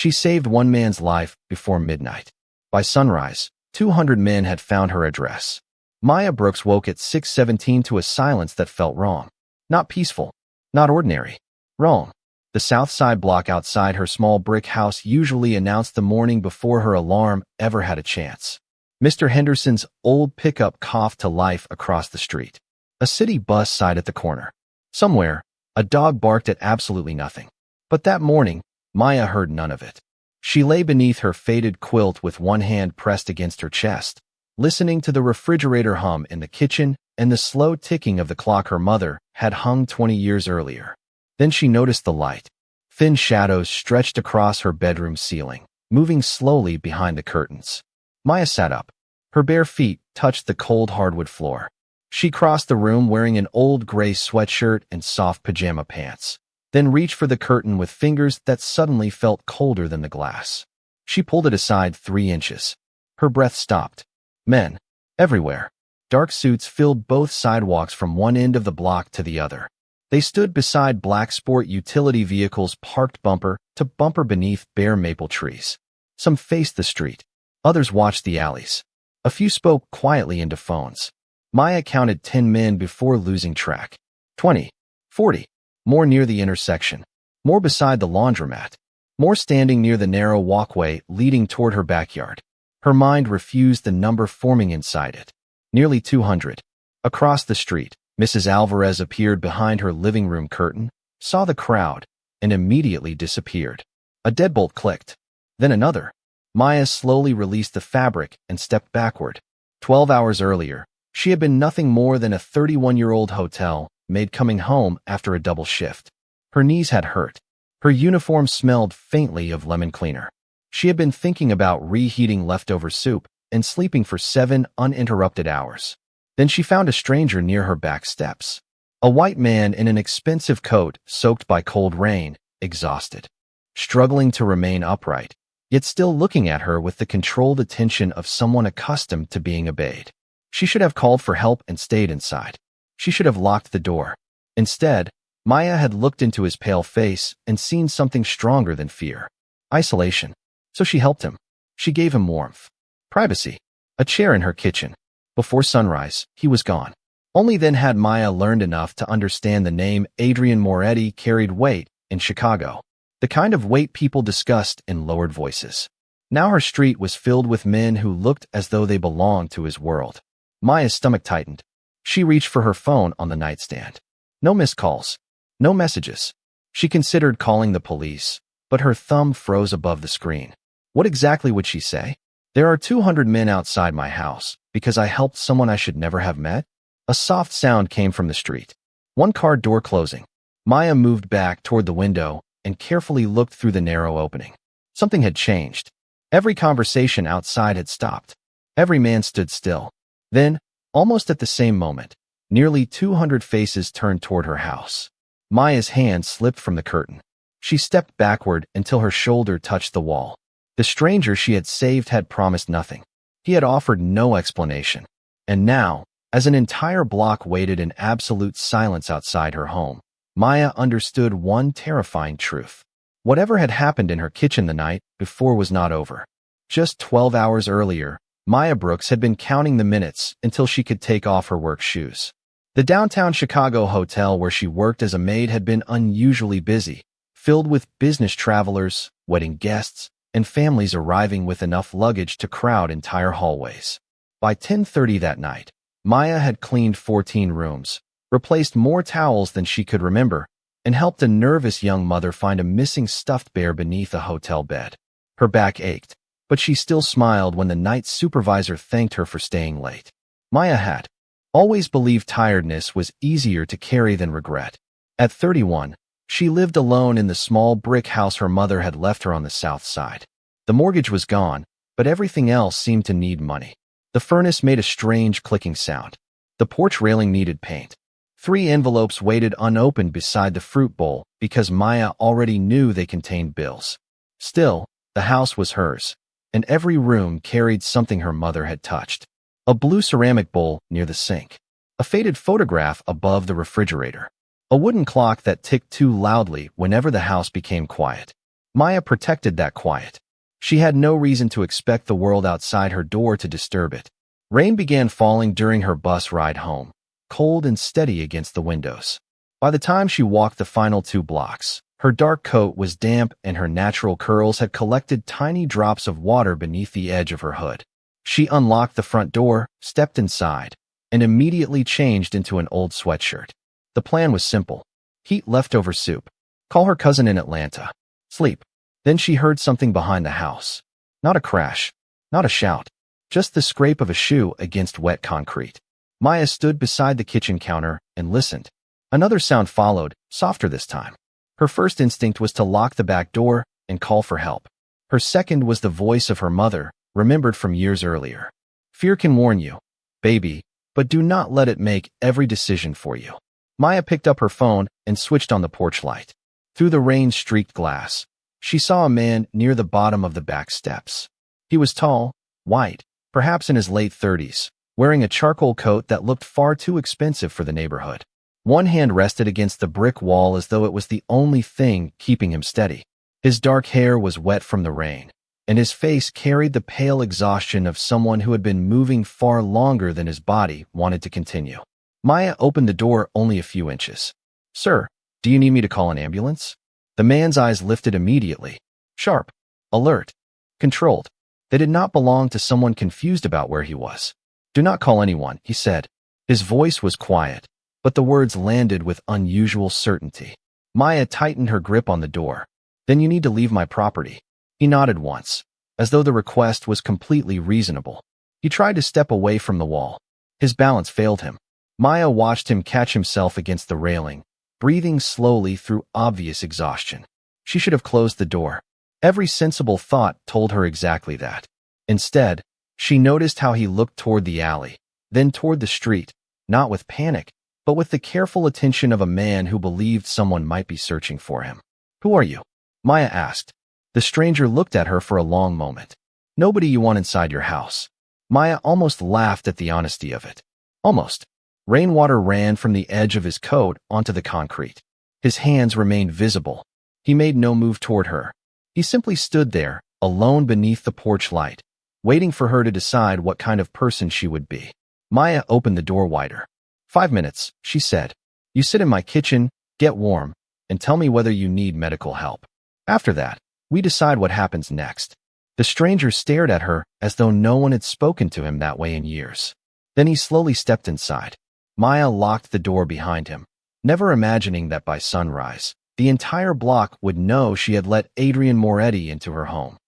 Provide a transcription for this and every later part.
She saved one man's life before midnight. By sunrise, 200 men had found her address. Maya Brooks woke at 6:17 to a silence that felt wrong. Not peaceful. Not ordinary. Wrong. The south side block outside her small brick house usually announced the morning before her alarm ever had a chance. Mr. Henderson's old pickup coughed to life across the street. A city bus sighed at the corner. Somewhere, a dog barked at absolutely nothing. But that morning, Maya heard none of it. She lay beneath her faded quilt with one hand pressed against her chest, listening to the refrigerator hum in the kitchen and the slow ticking of the clock her mother had hung 20 years earlier. Then she noticed the light. Thin shadows stretched across her bedroom ceiling, moving slowly behind the curtains. Maya sat up. Her bare feet touched the cold hardwood floor. She crossed the room wearing an old gray sweatshirt and soft pajama pants, then reached for the curtain with fingers that suddenly felt colder than the glass. She pulled it aside 3 inches. Her breath stopped. Men. Everywhere. Dark suits filled both sidewalks from one end of the block to the other. They stood beside black sport utility vehicles parked bumper to bumper beneath bare maple trees. Some faced the street. Others watched the alleys. A few spoke quietly into phones. Maya counted 10 men before losing track. 20. 40. More near the intersection. More beside the laundromat. More standing near the narrow walkway leading toward her backyard. Her mind refused the number forming inside it. Nearly 200. Across the street, Mrs. Alvarez appeared behind her living room curtain, saw the crowd, and immediately disappeared. A deadbolt clicked. Then another. Maya slowly released the fabric and stepped backward. 12 hours earlier, she had been nothing more than a 31-year-old hotel maid coming home after a double shift. Her knees had hurt. Her uniform smelled faintly of lemon cleaner. She had been thinking about reheating leftover soup and sleeping for 7 uninterrupted hours. Then she found a stranger near her back steps. A white man in an expensive coat soaked by cold rain, exhausted. Struggling to remain upright, yet still looking at her with the controlled attention of someone accustomed to being obeyed. She should have called for help and stayed inside. She should have locked the door. Instead, Maya had looked into his pale face and seen something stronger than fear. Isolation. So she helped him. She gave him warmth. Privacy. A chair in her kitchen. Before sunrise, he was gone. Only then had Maya learned enough to understand the name Adrian Moretti carried weight in Chicago. The kind of weight people discussed in lowered voices. Now her street was filled with men who looked as though they belonged to his world. Maya's stomach tightened. She reached for her phone on the nightstand. No missed calls. No messages. She considered calling the police, but her thumb froze above the screen. What exactly would she say? There are 200 men outside my house because I helped someone I should never have met? A soft sound came from the street. One car door closing. Maya moved back toward the window and carefully looked through the narrow opening. Something had changed. Every conversation outside had stopped. Every man stood still. Then, almost at the same moment, nearly 200 faces turned toward her house. Maya's hand slipped from the curtain. She stepped backward until her shoulder touched the wall. The stranger she had saved had promised nothing. He had offered no explanation. And now, as an entire block waited in absolute silence outside her home, Maya understood one terrifying truth. Whatever had happened in her kitchen the night before was not over. Just 12 hours earlier, Maya Brooks had been counting the minutes until she could take off her work shoes. The downtown Chicago hotel where she worked as a maid had been unusually busy, filled with business travelers, wedding guests, and families arriving with enough luggage to crowd entire hallways. By 10:30 that night, Maya had cleaned 14 rooms, replaced more towels than she could remember, and helped a nervous young mother find a missing stuffed bear beneath a hotel bed. Her back ached, but she still smiled when the night supervisor thanked her for staying late. Maya had always believed tiredness was easier to carry than regret. At 31, she lived alone in the small brick house her mother had left her on the south side. The mortgage was gone, but everything else seemed to need money. The furnace made a strange clicking sound. The porch railing needed paint. 3 envelopes waited unopened beside the fruit bowl because Maya already knew they contained bills. Still, the house was hers, and every room carried something her mother had touched. A blue ceramic bowl near the sink. A faded photograph above the refrigerator. A wooden clock that ticked too loudly whenever the house became quiet. Maya protected that quiet. She had no reason to expect the world outside her door to disturb it. Rain began falling during her bus ride home, cold and steady against the windows. By the time she walked the final 2 blocks, her dark coat was damp and her natural curls had collected tiny drops of water beneath the edge of her hood. She unlocked the front door, stepped inside, and immediately changed into an old sweatshirt. The plan was simple. Heat leftover soup. Call her cousin in Atlanta. Sleep. Then she heard something behind the house. Not a crash. Not a shout. Just the scrape of a shoe against wet concrete. Maya stood beside the kitchen counter and listened. Another sound followed, softer this time. Her first instinct was to lock the back door and call for help. Her second was the voice of her mother, remembered from years earlier. Fear can warn you, baby, but do not let it make every decision for you. Maya picked up her phone and switched on the porch light. Through the rain-streaked glass, she saw a man near the bottom of the back steps. He was tall, white, perhaps in his late 30s, wearing a charcoal coat that looked far too expensive for the neighborhood. One hand rested against the brick wall as though it was the only thing keeping him steady. His dark hair was wet from the rain, and his face carried the pale exhaustion of someone who had been moving far longer than his body wanted to continue. Maya opened the door only a few inches. "Sir, do you need me to call an ambulance?" The man's eyes lifted immediately. Sharp, alert, controlled. They did not belong to someone confused about where he was. "Do not call anyone," he said. His voice was quiet, but the words landed with unusual certainty. Maya tightened her grip on the door. "Then you need to leave my property." He nodded once, as though the request was completely reasonable. He tried to step away from the wall. His balance failed him. Maya watched him catch himself against the railing, breathing slowly through obvious exhaustion. She should have closed the door. Every sensible thought told her exactly that. Instead, she noticed how he looked toward the alley, then toward the street, not with panic, but with the careful attention of a man who believed someone might be searching for him. "Who are you?" Maya asked. The stranger looked at her for a long moment. "Nobody you want inside your house." Maya almost laughed at the honesty of it. Almost. Rainwater ran from the edge of his coat onto the concrete. His hands remained visible. He made no move toward her. He simply stood there, alone beneath the porch light, waiting for her to decide what kind of person she would be. Maya opened the door wider. 5 minutes, she said. "You sit in my kitchen, get warm, and tell me whether you need medical help. After that, we decide what happens next." The stranger stared at her as though no one had spoken to him that way in years. Then he slowly stepped inside. Maya locked the door behind him, never imagining that by sunrise, the entire block would know she had let Adrian Moretti into her home.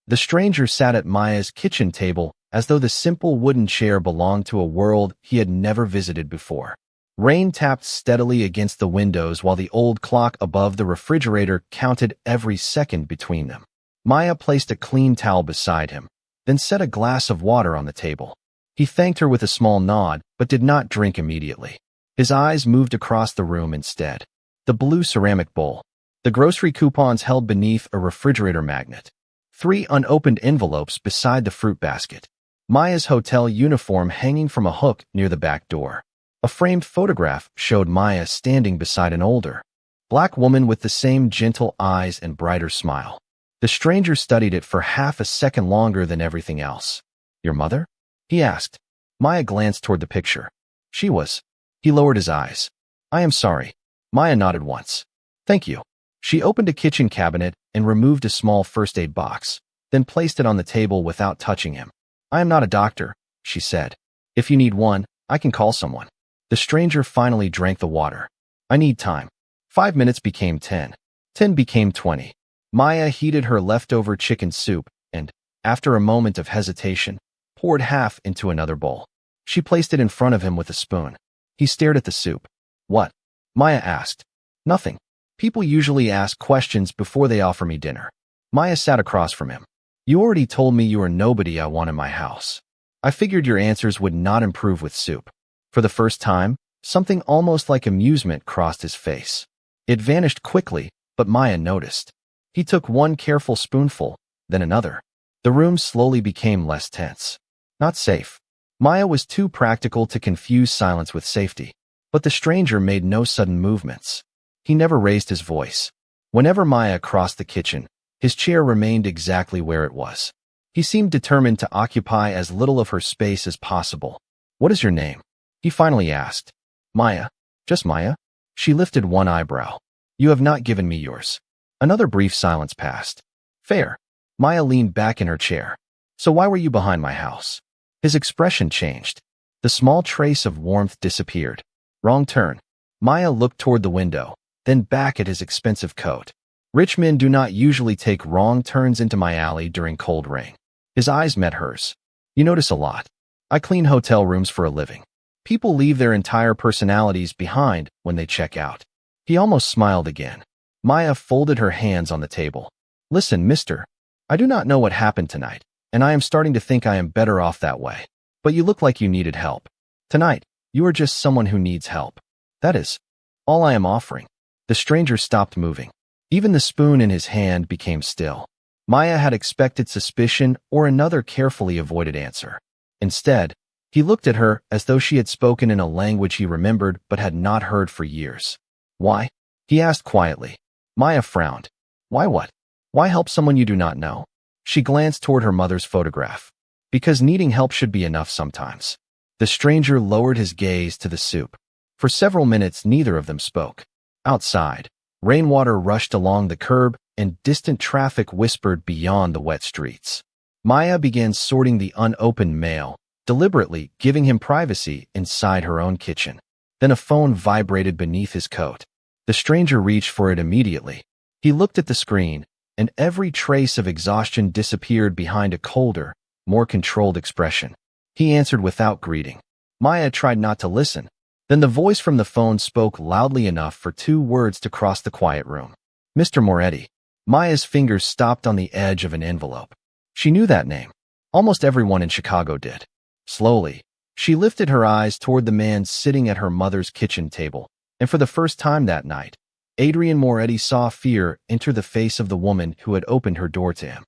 The stranger sat at Maya's kitchen table as though the simple wooden chair belonged to a world he had never visited before. Rain tapped steadily against the windows while the old clock above the refrigerator counted every second between them. Maya placed a clean towel beside him, then set a glass of water on the table. He thanked her with a small nod, but did not drink immediately. His eyes moved across the room instead. The blue ceramic bowl. The grocery coupons held beneath a refrigerator magnet. 3 unopened envelopes beside the fruit basket. Maya's hotel uniform hanging from a hook near the back door. A framed photograph showed Maya standing beside an older, black woman with the same gentle eyes and brighter smile. The stranger studied it for half a second longer than everything else. "Your mother?" he asked. Maya glanced toward the picture. She was. He lowered his eyes. "I am sorry." Maya nodded once. "Thank you." She opened a kitchen cabinet and removed a small first aid box, then placed it on the table without touching him. "I am not a doctor," she said. "If you need one, I can call someone." The stranger finally drank the water. "I need time." 5 minutes became 10. 10 became 20. Maya heated her leftover chicken soup and, after a moment of hesitation, poured half into another bowl. She placed it in front of him with a spoon. He stared at the soup. "What?" Maya asked. "Nothing. People usually ask questions before they offer me dinner." Maya sat across from him. "You already told me you are nobody I want in my house. I figured your answers would not improve with soup." For the first time, something almost like amusement crossed his face. It vanished quickly, but Maya noticed. He took one careful spoonful, then another. The room slowly became less tense. Not safe. Maya was too practical to confuse silence with safety. But the stranger made no sudden movements. He never raised his voice. Whenever Maya crossed the kitchen, His chair remained exactly where it was. He seemed determined to occupy as little of her space as possible. "What is your name?" he finally asked. "Maya. Just Maya?" She lifted one eyebrow. "You have not given me yours." Another brief silence passed. "Fair." Maya leaned back in her chair. "So why were you behind my house?" His expression changed. The small trace of warmth disappeared. "Wrong turn." Maya looked toward the window, then back at his expensive coat. "Rich men do not usually take wrong turns into my alley during cold rain." His eyes met hers. "You notice a lot. I clean hotel rooms for a living. People leave their entire personalities behind when they check out." He almost smiled again. Maya folded her hands on the table. "Listen, mister. I do not know what happened tonight, and I am starting to think I am better off that way. But you look like you needed help. Tonight, you are just someone who needs help. That is all I am offering." The stranger stopped moving. Even the spoon in his hand became still. Maya had expected suspicion or another carefully avoided answer. Instead, he looked at her as though she had spoken in a language he remembered but had not heard for years. "Why?" he asked quietly. Maya frowned. "Why what? Why help someone you do not know?" She glanced toward her mother's photograph. "Because needing help should be enough sometimes." The stranger lowered his gaze to the soup. For several minutes, neither of them spoke. Outside, rainwater rushed along the curb and distant traffic whispered beyond the wet streets. Maya began sorting the unopened mail, deliberately giving him privacy inside her own kitchen. Then a phone vibrated beneath his coat. The stranger reached for it immediately. He looked at the screen, and every trace of exhaustion disappeared behind a colder, more controlled expression. He answered without greeting. Maya tried not to listen. Then the voice from the phone spoke loudly enough for 2 words to cross the quiet room. "Mr. Moretti." Maya's fingers stopped on the edge of an envelope. She knew that name. Almost everyone in Chicago did. Slowly, she lifted her eyes toward the man sitting at her mother's kitchen table, and for the first time that night, Adrian Moretti saw fear enter the face of the woman who had opened her door to him.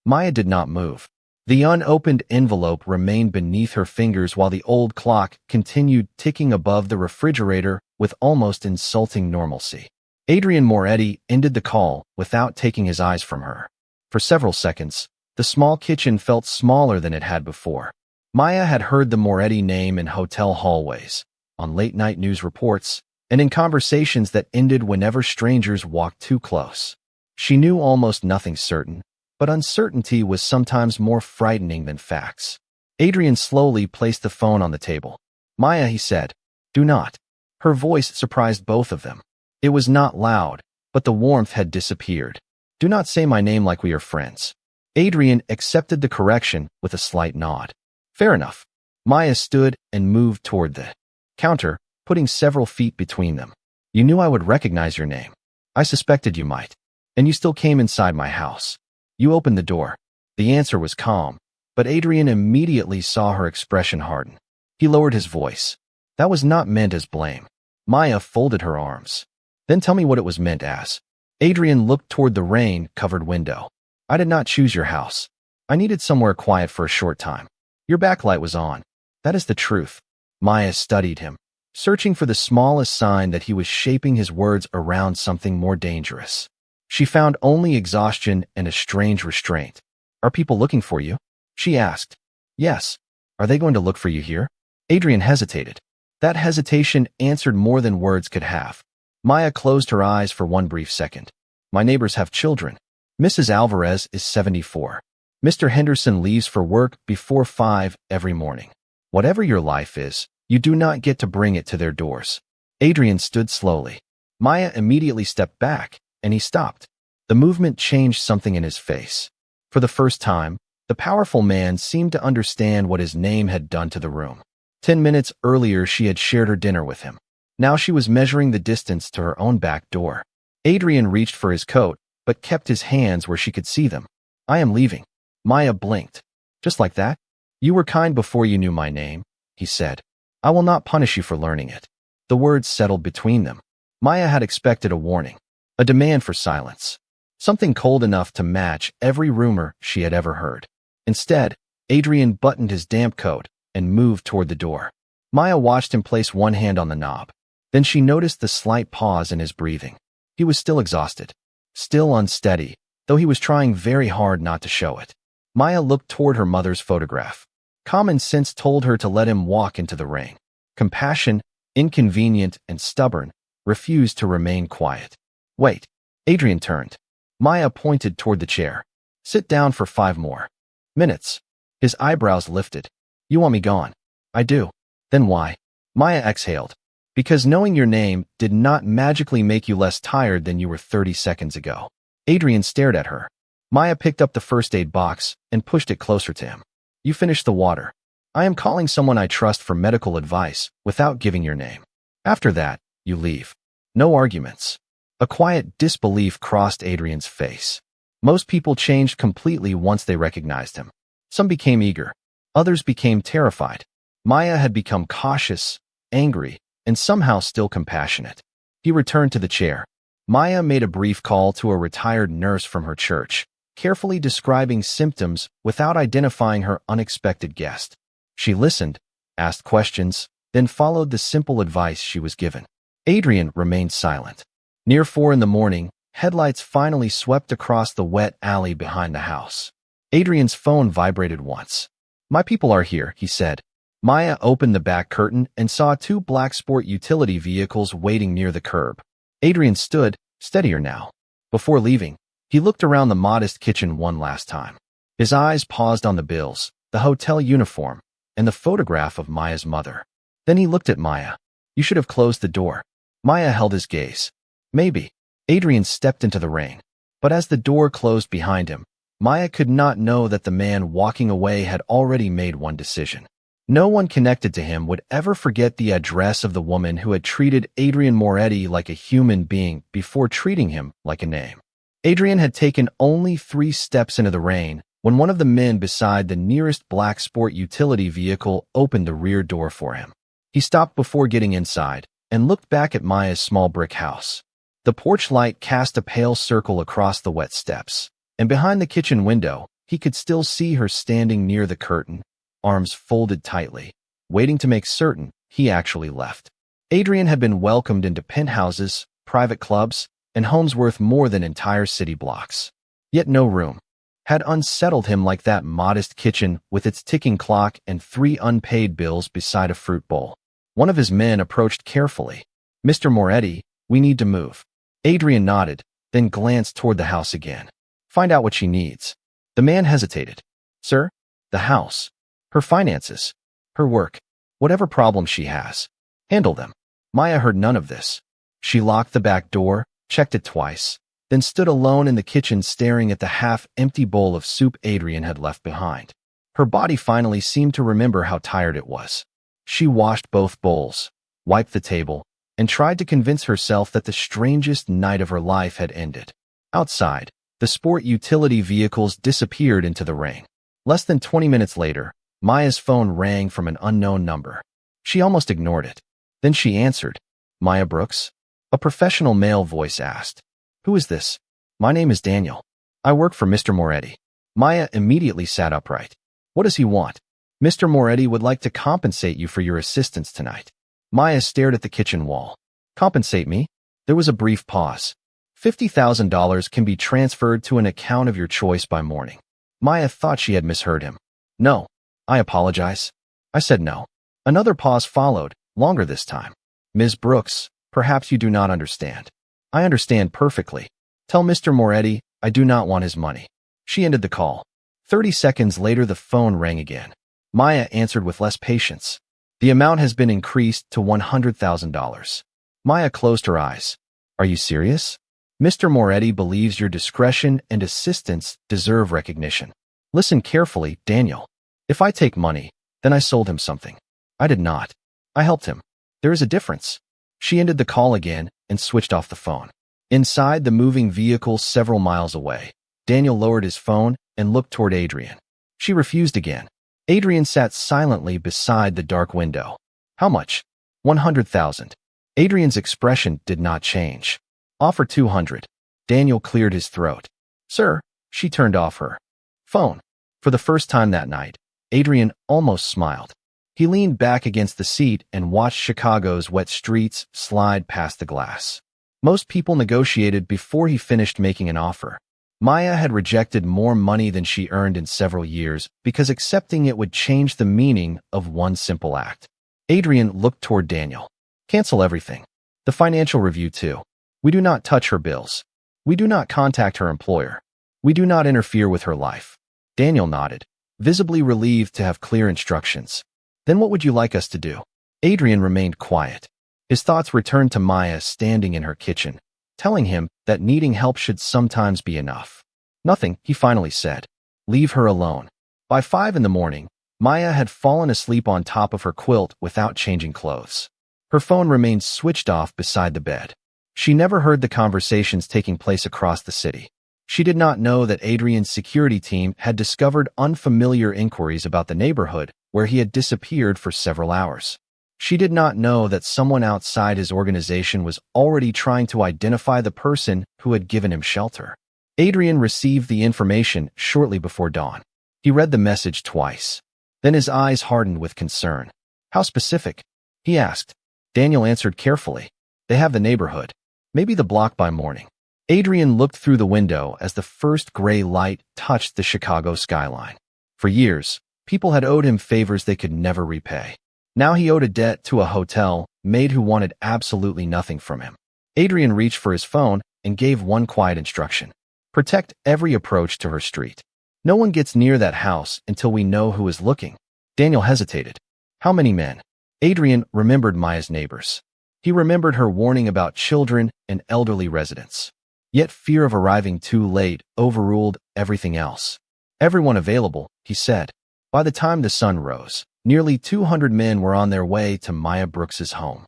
Maya did not move. The unopened envelope remained beneath her fingers while the old clock continued ticking above the refrigerator with almost insulting normalcy. Adrian Moretti ended the call without taking his eyes from her. For several seconds, the small kitchen felt smaller than it had before. Maya had heard the Moretti name in hotel hallways, on late-night news reports, and in conversations that ended whenever strangers walked too close. She knew almost nothing certain, but uncertainty was sometimes more frightening than facts. Adrian slowly placed the phone on the table. "Maya," he said, "do not." Her voice surprised both of them. It was not loud, but the warmth had disappeared. "Do not say my name like we are friends." Adrian accepted the correction with a slight nod. "Fair enough." Maya stood and moved toward the counter, putting several feet between them. "You knew I would recognize your name. I suspected you might. And you still came inside my house. You opened the door." The answer was calm, but Adrian immediately saw her expression harden. He lowered his voice. "That was not meant as blame." Maya folded her arms. "Then tell me what it was meant as." Adrian looked toward the rain-covered window. "I did not choose your house. I needed somewhere quiet for a short time. Your backlight was on. That is the truth." Maya studied him, searching for the smallest sign that he was shaping his words around something more dangerous. She found only exhaustion and a strange restraint. "Are people looking for you?" she asked. "Yes." "Are they going to look for you here?" Adrian hesitated. That hesitation answered more than words could have. Maya closed her eyes for one brief second. "My neighbors have children. Mrs. Alvarez is 74. Mr. Henderson leaves for work before 5 every morning. Whatever your life is, you do not get to bring it to their doors." Adrian stood slowly. Maya immediately stepped back, and he stopped. The movement changed something in his face. For the first time, the powerful man seemed to understand what his name had done to the room. 10 minutes earlier, she had shared her dinner with him. Now she was measuring the distance to her own back door. Adrian reached for his coat, but kept his hands where she could see them. "I am leaving." Maya blinked. "Just like that?" "You were kind before you knew my name," he said. "I will not punish you for learning it." The words settled between them. Maya had expected a warning, a demand for silence, something cold enough to match every rumor she had ever heard. Instead, Adrian buttoned his damp coat and moved toward the door. Maya watched him place one hand on the knob. Then she noticed the slight pause in his breathing. He was still exhausted, still unsteady, though he was trying very hard not to show it. Maya looked toward her mother's photograph. Common sense told her to let him walk into the ring. Compassion, inconvenient and stubborn, refused to remain quiet. Wait. Adrian turned. Maya pointed toward the chair. Sit down for 5 more minutes. His eyebrows lifted. You want me gone? I do. Then why? Maya exhaled. Because knowing your name did not magically make you less tired than you were 30 seconds ago. Adrian stared at her. Maya picked up the first aid box and pushed it closer to him. You finished the water. I am calling someone I trust for medical advice without giving your name. After that, you leave. No arguments. A quiet disbelief crossed Adrian's face. Most people changed completely once they recognized him. Some became eager. Others became terrified. Maya had become cautious, angry, and somehow still compassionate. He returned to the chair. Maya made a brief call to a retired nurse from her church, carefully describing symptoms without identifying her unexpected guest. She listened, asked questions, then followed the simple advice she was given. Adrian remained silent. Near 4 in the morning, headlights finally swept across the wet alley behind the house. Adrian's phone vibrated once. My people are here, he said. Maya opened the back curtain and saw 2 black sport utility vehicles waiting near the curb. Adrian stood, steadier now. Before leaving, he looked around the modest kitchen one last time. His eyes paused on the bills, the hotel uniform, and the photograph of Maya's mother. Then he looked at Maya. You should have closed the door. Maya held his gaze. Maybe. Adrian stepped into the rain. But as the door closed behind him, Maya could not know that the man walking away had already made one decision. No one connected to him would ever forget the address of the woman who had treated Adrian Moretti like a human being before treating him like a name. Adrian had taken only 3 steps into the rain when one of the men beside the nearest black sport utility vehicle opened the rear door for him. He stopped before getting inside and looked back at Maya's small brick house. The porch light cast a pale circle across the wet steps, and behind the kitchen window, he could still see her standing near the curtain, arms folded tightly, waiting to make certain he actually left. Adrian had been welcomed into penthouses, private clubs, and homes worth more than entire city blocks. Yet no room had unsettled him like that modest kitchen with its ticking clock and 3 unpaid bills beside a fruit bowl. One of his men approached carefully. Mr. Moretti, we need to move. Adrian nodded, then glanced toward the house again. Find out what she needs. The man hesitated. Sir? The house. Her finances. Her work. Whatever problems she has. Handle them. Maya heard none of this. She locked the back door, checked it twice, then stood alone in the kitchen staring at the half-empty bowl of soup Adrian had left behind. Her body finally seemed to remember how tired it was. She washed both bowls, wiped the table, and tried to convince herself that the strangest night of her life had ended. Outside, the sport utility vehicles disappeared into the rain. Less than 20 minutes later, Maya's phone rang from an unknown number. She almost ignored it. Then she answered. Maya Brooks? A professional male voice asked. Who is this? My name is Daniel. I work for Mr. Moretti. Maya immediately sat upright. What does he want? Mr. Moretti would like to compensate you for your assistance tonight. Maya stared at the kitchen wall. Compensate me? There was a brief pause. $50,000 can be transferred to an account of your choice by morning. Maya thought she had misheard him. No. I apologize. I said no. Another pause followed, longer this time. Ms. Brooks, perhaps you do not understand. I understand perfectly. Tell Mr. Moretti I do not want his money. She ended the call. 30 seconds later the phone rang again. Maya answered with less patience. The amount has been increased to $100,000. Maya closed her eyes. Are you serious? Mr. Moretti believes your discretion and assistance deserve recognition. Listen carefully, Daniel. If I take money, then I sold him something. I did not. I helped him. There is a difference. She ended the call again and switched off the phone. Inside the moving vehicle several miles away, Daniel lowered his phone and looked toward Adrian. She refused again. Adrian sat silently beside the dark window. How much? 100,000. Adrian's expression did not change. Offer 200. Daniel cleared his throat. Sir, she turned off her phone. For the first time that night, Adrian almost smiled. He leaned back against the seat and watched Chicago's wet streets slide past the glass. Most people negotiated before he finished making an offer. Maya had rejected more money than she earned in several years because accepting it would change the meaning of one simple act. Adrian looked toward Daniel. Cancel everything. The financial review too. We do not touch her bills. We do not contact her employer. We do not interfere with her life. Daniel nodded, visibly relieved to have clear instructions. Then what would you like us to do? Adrian remained quiet. His thoughts returned to Maya standing in her kitchen, telling him that needing help should sometimes be enough. Nothing, he finally said. Leave her alone. By 5 in the morning, Maya had fallen asleep on top of her quilt without changing clothes. Her phone remained switched off beside the bed. She never heard the conversations taking place across the city. She did not know that Adrian's security team had discovered unfamiliar inquiries about the neighborhood where he had disappeared for several hours. She did not know that someone outside his organization was already trying to identify the person who had given him shelter. Adrian received the information shortly before dawn. He read the message twice. Then his eyes hardened with concern. How specific? He asked. Daniel answered carefully. They have the neighborhood. Maybe the block by morning. Adrian looked through the window as the first gray light touched the Chicago skyline. For years, people had owed him favors they could never repay. Now he owed a debt to a hotel Maid who wanted absolutely nothing from him. Adrian reached for his phone and gave one quiet instruction. Protect every approach to her street. No one gets near that house until we know who is looking. Daniel hesitated. How many men? Adrian remembered Maya's neighbors. He remembered her warning about children and elderly residents. Yet fear of arriving too late overruled everything else. Everyone available, he said. By the time the sun rose, nearly 200 men were on their way to Maya Brooks's home.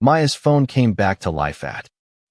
Maya's phone came back to life at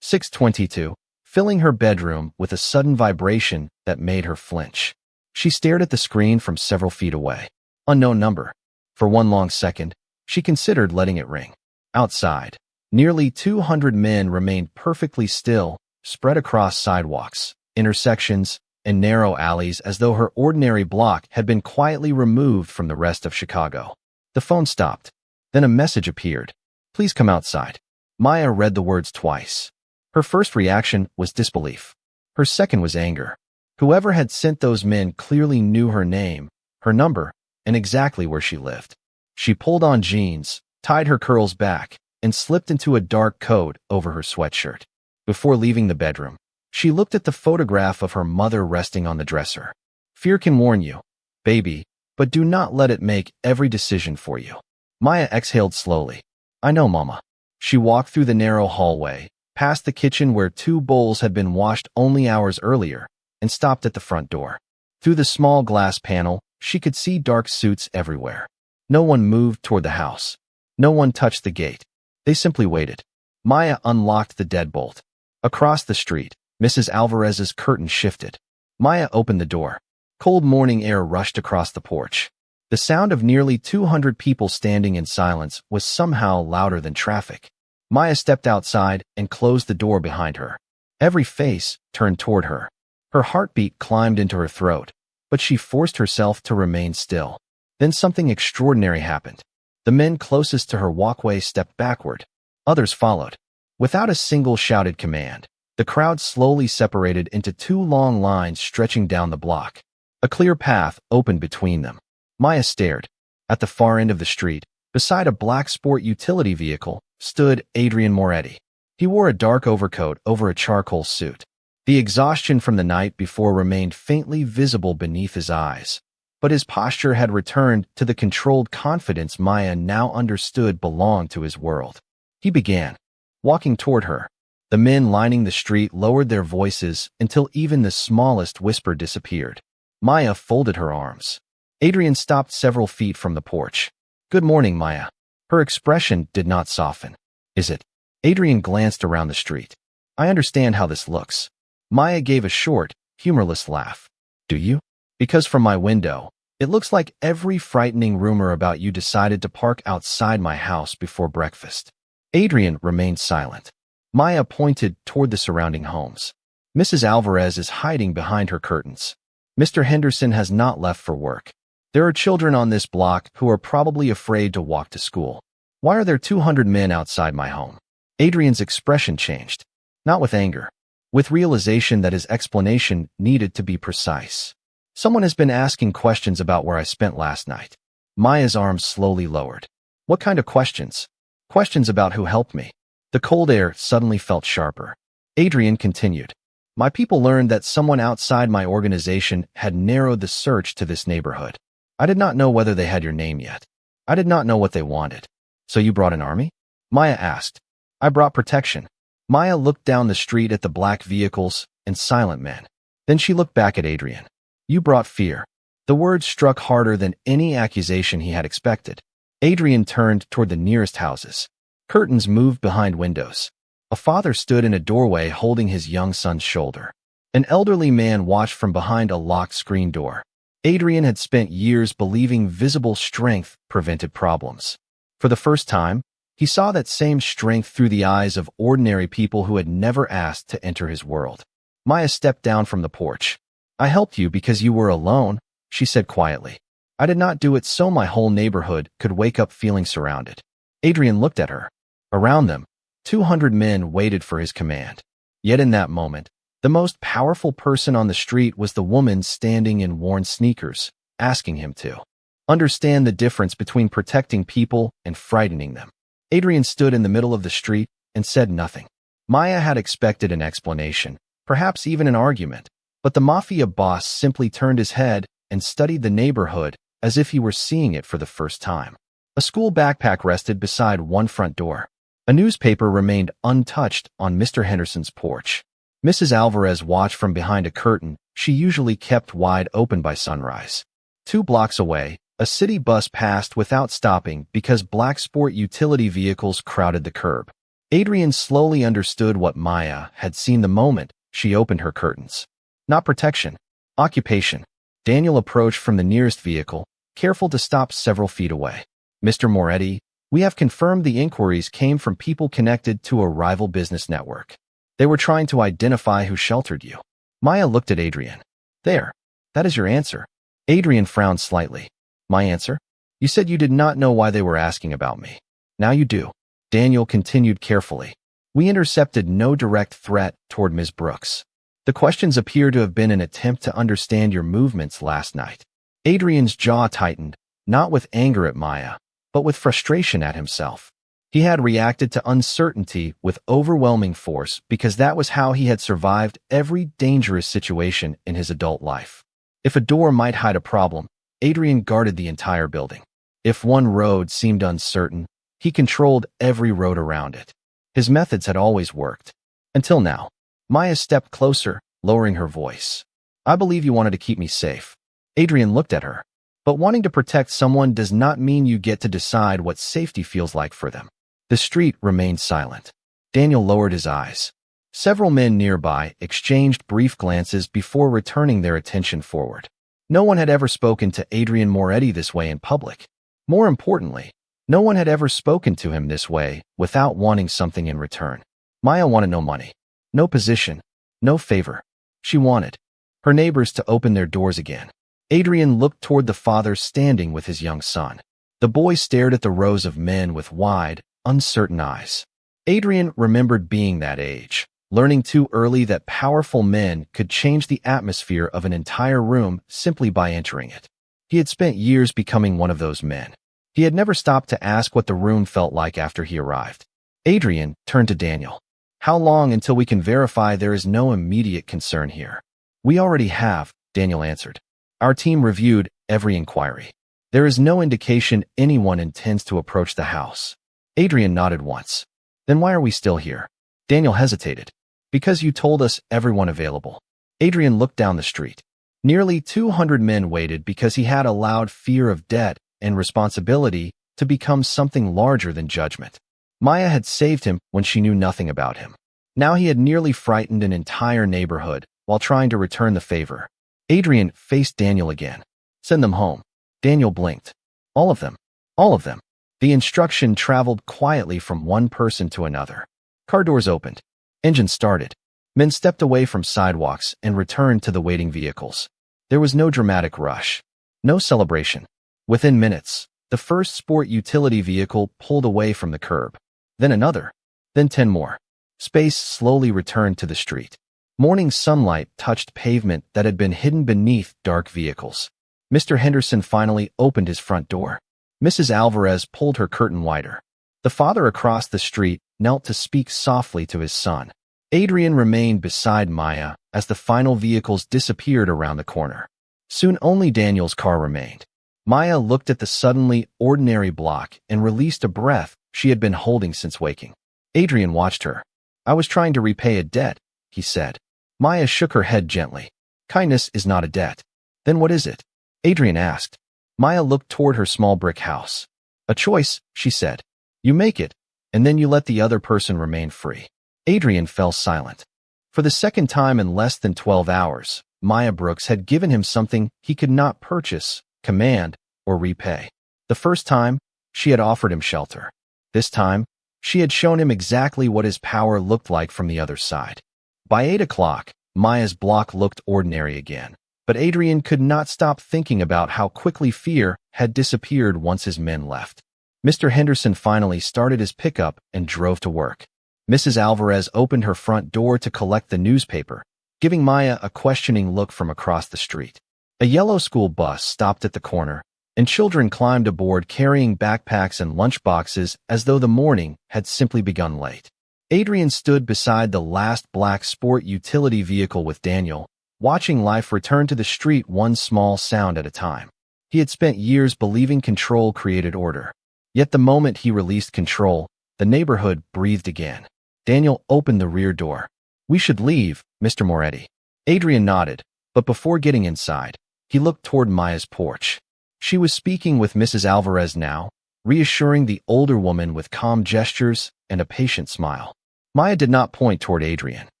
6:22, filling her bedroom with a sudden vibration that made her flinch. She stared at the screen from several feet away. Unknown number. For one long second, she considered letting it ring. Outside, nearly 200 men remained perfectly still, spread across sidewalks, intersections, and narrow alleys as though her ordinary block had been quietly removed from the rest of Chicago. The phone stopped. Then a message appeared. Please come outside. Maya read the words twice. Her first reaction was disbelief. Her second was anger. Whoever had sent those men clearly knew her name, her number, and exactly where she lived. She pulled on jeans, tied her curls back, and slipped into a dark coat over her sweatshirt. Before leaving the bedroom, she looked at the photograph of her mother resting on the dresser. Fear can warn you, baby, but do not let it make every decision for you. Maya exhaled slowly. I know, Mama. She walked through the narrow hallway, past the kitchen where 2 bowls had been washed only hours earlier, and stopped at the front door. Through the small glass panel, she could see dark suits everywhere. No one moved toward the house. No one touched the gate. They simply waited. Maya unlocked the deadbolt. Across the street, Mrs. Alvarez's curtain shifted. Maya opened the door. Cold morning air rushed across the porch. The sound of nearly 200 people standing in silence was somehow louder than traffic. Maya stepped outside and closed the door behind her. Every face turned toward her. Her heartbeat climbed into her throat, but she forced herself to remain still. Then something extraordinary happened. The men closest to her walkway stepped backward. Others followed. Without a single shouted command, the crowd slowly separated into 2 long lines stretching down the block. A clear path opened between them. Maya stared. At the far end of the street, beside a black sport utility vehicle, stood Adrian Moretti. He wore a dark overcoat over a charcoal suit. The exhaustion from the night before remained faintly visible beneath his eyes, but his posture had returned to the controlled confidence Maya now understood belonged to his world. He began, walking toward her. The men lining the street lowered their voices until even the smallest whisper disappeared. Maya folded her arms. Adrian stopped several feet from the porch. Good morning, Maya. Her expression did not soften. Is it? Adrian glanced around the street. I understand how this looks. Maya gave a short, humorless laugh. Do you? Because from my window, it looks like every frightening rumor about you decided to park outside my house before breakfast. Adrian remained silent. Maya pointed toward the surrounding homes. Mrs. Alvarez is hiding behind her curtains. Mr. Henderson has not left for work. There are children on this block who are probably afraid to walk to school. Why are there 200 men outside my home? Adrian's expression changed. Not with anger. with realization that his explanation needed to be precise. Someone has been asking questions about where I spent last night. Maya's arms slowly lowered. What kind of questions? Questions about who helped me. The cold air suddenly felt sharper. Adrian continued. My people learned that someone outside my organization had narrowed the search to this neighborhood. I did not know whether they had your name yet. I did not know what they wanted. So you brought an army? Maya asked. I brought protection. Maya looked down the street at the black vehicles and silent men. Then she looked back at Adrian. You brought fear. The words struck harder than any accusation he had expected. Adrian turned toward the nearest houses. Curtains moved behind windows. A father stood in a doorway holding his young son's shoulder. An elderly man watched from behind a locked screen door. Adrian had spent years believing visible strength prevented problems. For the first time, he saw that same strength through the eyes of ordinary people who had never asked to enter his world. Maya stepped down from the porch. I helped you because you were alone, she said quietly. I did not do it so my whole neighborhood could wake up feeling surrounded. Adrian looked at her. Around them, 200 men waited for his command. Yet in that moment, the most powerful person on the street was the woman standing in worn sneakers, asking him to understand the difference between protecting people and frightening them. Adrian stood in the middle of the street and said nothing. Maya had expected an explanation, perhaps even an argument, but the Mafia Boss simply turned his head and studied the neighborhood as if he were seeing it for the first time. A school backpack rested beside one front door. A newspaper remained untouched on Mr. Henderson's porch. Mrs. Alvarez watched from behind a curtain she usually kept wide open by sunrise. 2 blocks away, a city bus passed without stopping because black sport utility vehicles crowded the curb. Adrian slowly understood what Maya had seen the moment she opened her curtains. Not protection, occupation. Daniel approached from the nearest vehicle, careful to stop several feet away. Mr. Moretti, we have confirmed the inquiries came from people connected to a rival business network. They were trying to identify who sheltered you. Maya looked at Adrian. There. That is your answer. Adrian frowned slightly. My answer? You said you did not know why they were asking about me. Now you do. Daniel continued carefully. We intercepted no direct threat toward Ms. Brooks. The questions appear to have been an attempt to understand your movements last night. Adrian's jaw tightened, not with anger at Maya, but with frustration at himself. He had reacted to uncertainty with overwhelming force because that was how he had survived every dangerous situation in his adult life. If a door might hide a problem, Adrian guarded the entire building. If one road seemed uncertain, he controlled every road around it. His methods had always worked. Until now. Maya stepped closer, lowering her voice. I believe you wanted to keep me safe. Adrian looked at her. But wanting to protect someone does not mean you get to decide what safety feels like for them. The street remained silent. Daniel lowered his eyes. Several men nearby exchanged brief glances before returning their attention forward. No one had ever spoken to Adrian Moretti this way in public. More importantly, no one had ever spoken to him this way without wanting something in return. Maya wanted no money, no position, no favor. She wanted her neighbors to open their doors again. Adrian looked toward the father standing with his young son. The boy stared at the rows of men with wide, uncertain eyes. Adrian remembered being that age, learning too early that powerful men could change the atmosphere of an entire room simply by entering it. He had spent years becoming one of those men. He had never stopped to ask what the room felt like after he arrived. Adrian turned to Daniel. How long until we can verify there is no immediate concern here? We already have, Daniel answered. Our team reviewed every inquiry. There is no indication anyone intends to approach the house. Adrian nodded once. Then why are we still here? Daniel hesitated. Because you told us everyone available. Adrian looked down the street. Nearly 200 men waited because he had allowed fear of debt and responsibility to become something larger than judgment. Maya had saved him when she knew nothing about him. Now he had nearly frightened an entire neighborhood while trying to return the favor. Adrian faced Daniel again. Send them home. Daniel blinked. All of them. All of them. The instruction traveled quietly from one person to another. Car doors opened. Engines started. Men stepped away from sidewalks and returned to the waiting vehicles. There was no dramatic rush. No celebration. Within minutes, the first sport utility vehicle pulled away from the curb. Then another. Then 10 more. Space slowly returned to the street. Morning sunlight touched pavement that had been hidden beneath dark vehicles. Mr. Henderson finally opened his front door. Mrs. Alvarez pulled her curtain wider. The father across the street knelt to speak softly to his son. Adrian remained beside Maya as the final vehicles disappeared around the corner. Soon only Daniel's car remained. Maya looked at the suddenly ordinary block and released a breath she had been holding since waking. Adrian watched her. "I was trying to repay a debt," he said. Maya shook her head gently. "Kindness is not a debt." "Then what is it?" Adrian asked. Maya looked toward her small brick house. "A choice," she said. "You make it, and then you let the other person remain free." Adrian fell silent. For the second time in less than 12 hours, Maya Brooks had given him something he could not purchase, command, or repay. The first time, she had offered him shelter. This time, she had shown him exactly what his power looked like from the other side. By 8 o'clock, Maya's block looked ordinary again, but Adrian could not stop thinking about how quickly fear had disappeared once his men left. Mr. Henderson finally started his pickup and drove to work. Mrs. Alvarez opened her front door to collect the newspaper, giving Maya a questioning look from across the street. A yellow school bus stopped at the corner, and children climbed aboard carrying backpacks and lunchboxes as though the morning had simply begun late. Adrian stood beside the last black sport utility vehicle with Daniel, watching life return to the street one small sound at a time. He had spent years believing control created order. Yet the moment he released control, the neighborhood breathed again. Daniel opened the rear door. "We should leave, Mr. Moretti." Adrian nodded, but before getting inside, he looked toward Maya's porch. She was speaking with Mrs. Alvarez now, reassuring the older woman with calm gestures and a patient smile. Maya did not point toward Adrian.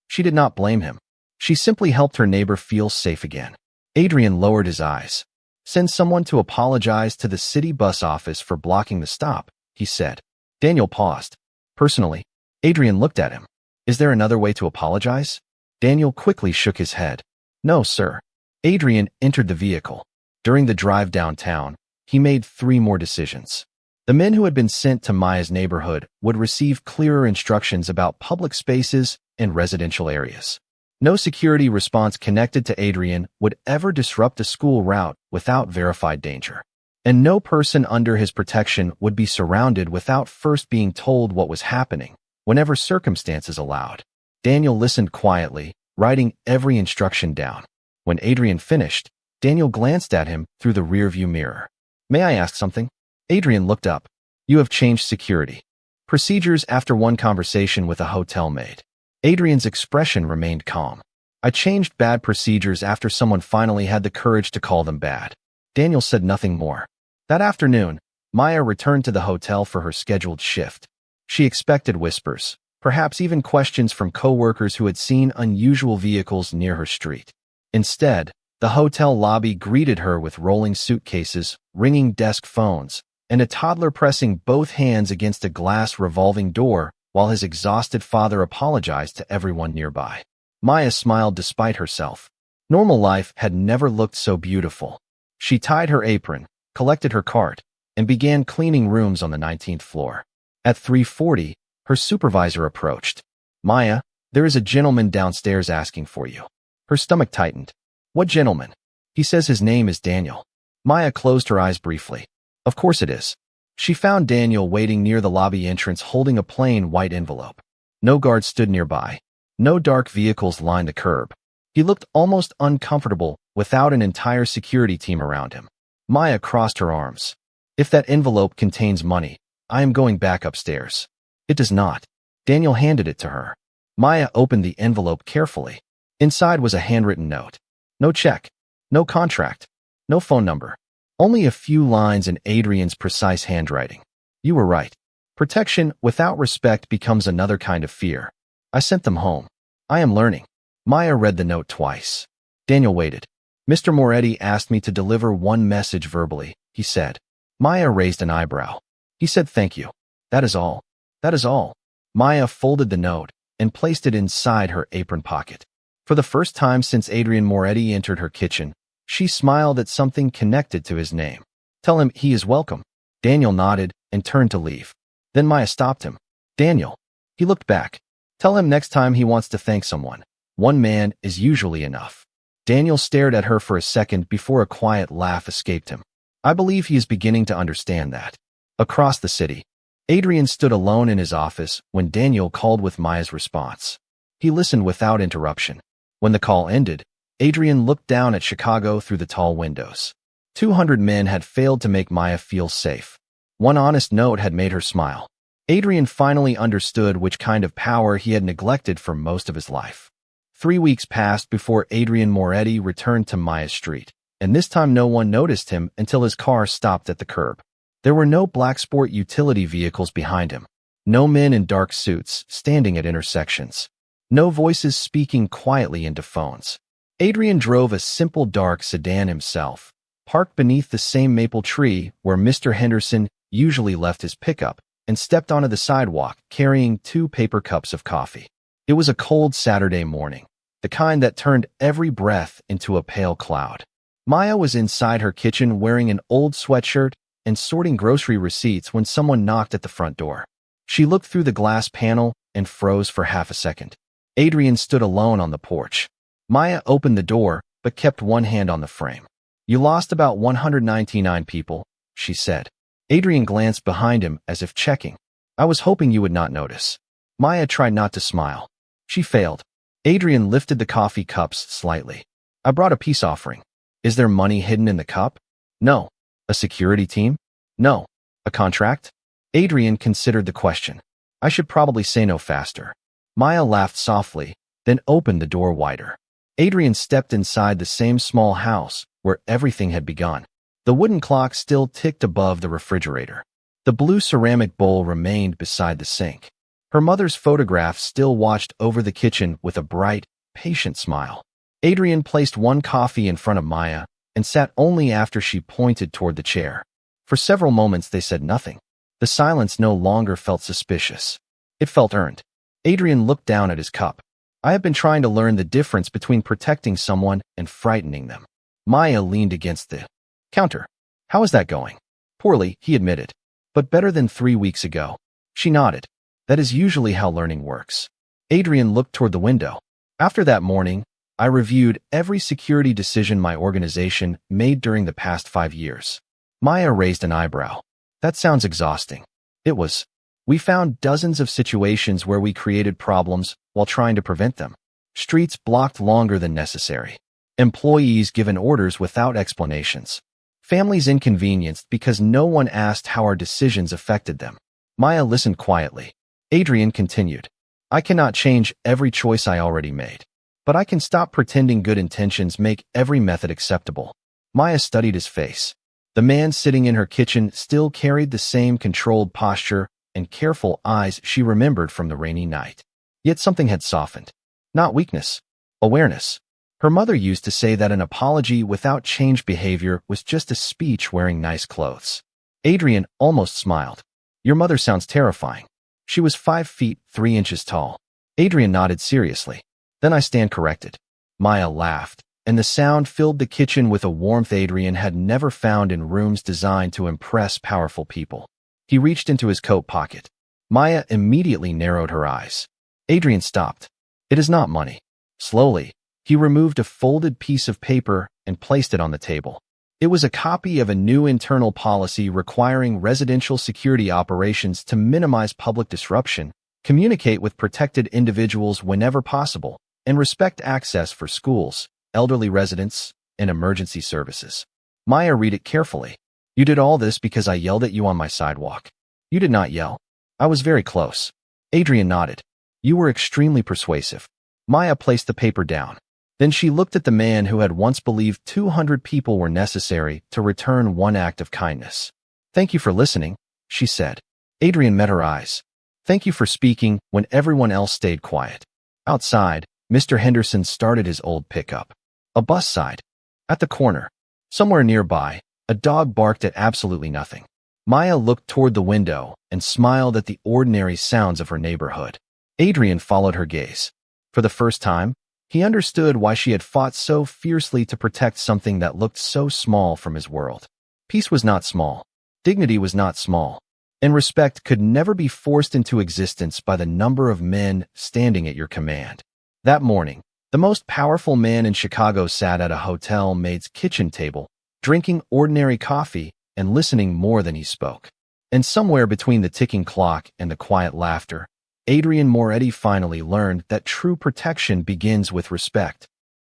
She did not blame him. She simply helped her neighbor feel safe again. Adrian lowered his eyes. "Send someone to apologize to the city bus office for blocking the stop," he said. Daniel paused. "Personally?" Adrian looked at him. "Is there another way to apologize?" Daniel quickly shook his head. "No, sir." Adrian entered the vehicle. During the drive downtown, he made 3 more decisions. The men who had been sent to Maya's neighborhood would receive clearer instructions about public spaces and residential areas. No security response connected to Adrian would ever disrupt a school route without verified danger. And no person under his protection would be surrounded without first being told what was happening, whenever circumstances allowed. Daniel listened quietly, writing every instruction down. When Adrian finished, Daniel glanced at him through the rearview mirror. "May I ask something?" Adrian looked up. "You have changed security procedures after one conversation with a hotel maid." Adrian's expression remained calm. "I changed bad procedures after someone finally had the courage to call them bad." Daniel said nothing more. That afternoon, Maya returned to the hotel for her scheduled shift. She expected whispers, perhaps even questions from coworkers who had seen unusual vehicles near her street. Instead, the hotel lobby greeted her with rolling suitcases, ringing desk phones, and a toddler pressing both hands against a glass revolving door while his exhausted father apologized to everyone nearby. Maya smiled despite herself. Normal life had never looked so beautiful. She tied her apron, collected her cart, and began cleaning rooms on the 19th floor. At 3:40, her supervisor approached. "Maya, there is a gentleman downstairs asking for you." Her stomach tightened. "What gentleman?" "He says his name is Daniel." Maya closed her eyes briefly. "Of course it is." She found Daniel waiting near the lobby entrance holding a plain white envelope. No guards stood nearby. No dark vehicles lined the curb. He looked almost uncomfortable without an entire security team around him. Maya crossed her arms. "If that envelope contains money, I am going back upstairs." "It does not." Daniel handed it to her. Maya opened the envelope carefully. Inside was a handwritten note. No check. No contract. No phone number. Only a few lines in Adrian's precise handwriting. "You were right. Protection without respect becomes another kind of fear. I sent them home. I am learning." Maya read the note twice. Daniel waited. "Mr. Moretti asked me to deliver one message verbally," he said. Maya raised an eyebrow. "He said thank you. That is all." "That is all." Maya folded the note and placed it inside her apron pocket. For the first time since Adrian Moretti entered her kitchen, she smiled at something connected to his name. "Tell him he is welcome." Daniel nodded and turned to leave. Then Maya stopped him. "Daniel." He looked back. "Tell him next time he wants to thank someone, One man is usually enough. Daniel stared at her for a second before a quiet laugh escaped him. I believe he is beginning to understand that. Across the city, Adrian stood alone in his office when Daniel called with Maya's response. He listened without interruption. When the call ended, Adrian looked down at Chicago through the tall windows. 200 men had failed to make Maya feel safe. One honest note had made her smile. Adrian finally understood which kind of power he had neglected for most of his life. 3 weeks passed before Adrian Moretti returned to Maya Street, and this time no one noticed him until his car stopped at the curb. There were no black sport utility vehicles behind him. No men in dark suits standing at intersections. No voices speaking quietly into phones. Adrian drove a simple dark sedan himself, parked beneath the same maple tree where Mr. Henderson usually left his pickup, and stepped onto the sidewalk carrying 2 paper cups of coffee. It was a cold Saturday morning, the kind that turned every breath into a pale cloud. Maya was inside her kitchen wearing an old sweatshirt and sorting grocery receipts when someone knocked at the front door. She looked through the glass panel and froze for half a second. Adrian stood alone on the porch. Maya opened the door, but kept one hand on the frame. "You lost about 199 people," she said. Adrian glanced behind him as if checking. "I was hoping you would not notice." Maya tried not to smile. She failed. Adrian lifted the coffee cups slightly. "I brought a peace offering." "Is there money hidden in the cup?" "No." "A security team?" "No." "A contract?" Adrian considered the question. "I should probably say no faster." Maya laughed softly, then opened the door wider. Adrian stepped inside the same small house where everything had begun. The wooden clock still ticked above the refrigerator. The blue ceramic bowl remained beside the sink. Her mother's photograph still watched over the kitchen with a bright, patient smile. Adrian placed one coffee in front of Maya and sat only after she pointed toward the chair. For several moments they said nothing. The silence no longer felt suspicious. It felt earned. Adrian looked down at his cup. "I have been trying to learn the difference between protecting someone and frightening them." Maya leaned against the counter. "How is that going?" "Poorly," he admitted. "But better than 3 weeks ago." She nodded. "That is usually how learning works." Adrian looked toward the window. "After that morning, I reviewed every security decision my organization made during the past 5 years. Maya raised an eyebrow. "That sounds exhausting." It was. We found dozens of situations where we created problems while trying to prevent them. Streets blocked longer than necessary. Employees given orders without explanations. Families inconvenienced because no one asked how our decisions affected them. Maya listened quietly. Adrian continued. "I cannot change every choice I already made. But I can stop pretending good intentions make every method acceptable." Maya studied his face. The man sitting in her kitchen still carried the same controlled posture and careful eyes she remembered from the rainy night. Yet something had softened. Not weakness, awareness. Her mother used to say that an apology without changed behavior was just a speech wearing nice clothes. Adrian almost smiled. "Your mother sounds terrifying." She was 5 feet 3 inches tall. Adrian nodded seriously. "Then I stand corrected." Maya laughed, and the sound filled the kitchen with a warmth Adrian had never found in rooms designed to impress powerful people. He reached into his coat pocket. Maya immediately narrowed her eyes. Adrian stopped. "It is not money." Slowly, he removed a folded piece of paper and placed it on the table. It was a copy of a new internal policy requiring residential security operations to minimize public disruption, communicate with protected individuals whenever possible, and respect access for schools, elderly residents, and emergency services. Maya read it carefully. "You did all this because I yelled at you on my sidewalk." "You did not yell. I was very close." Adrian nodded. "You were extremely persuasive." Maya placed the paper down. Then she looked at the man who had once believed 200 people were necessary to return one act of kindness. "Thank you for listening," she said. Adrian met her eyes. "Thank you for speaking when everyone else stayed quiet." Outside, Mr. Henderson started his old pickup. A bus sighed. At the corner, somewhere nearby, a dog barked at absolutely nothing. Maya looked toward the window and smiled at the ordinary sounds of her neighborhood. Adrian followed her gaze. For the first time, he understood why she had fought so fiercely to protect something that looked so small from his world. Peace was not small. Dignity was not small. And respect could never be forced into existence by the number of men standing at your command. That morning, The most powerful man in Chicago sat at a hotel maid's kitchen table, drinking ordinary coffee and listening more than he spoke. And somewhere between the ticking clock and the quiet laughter, Adrian Moretti finally learned that true protection begins with respect.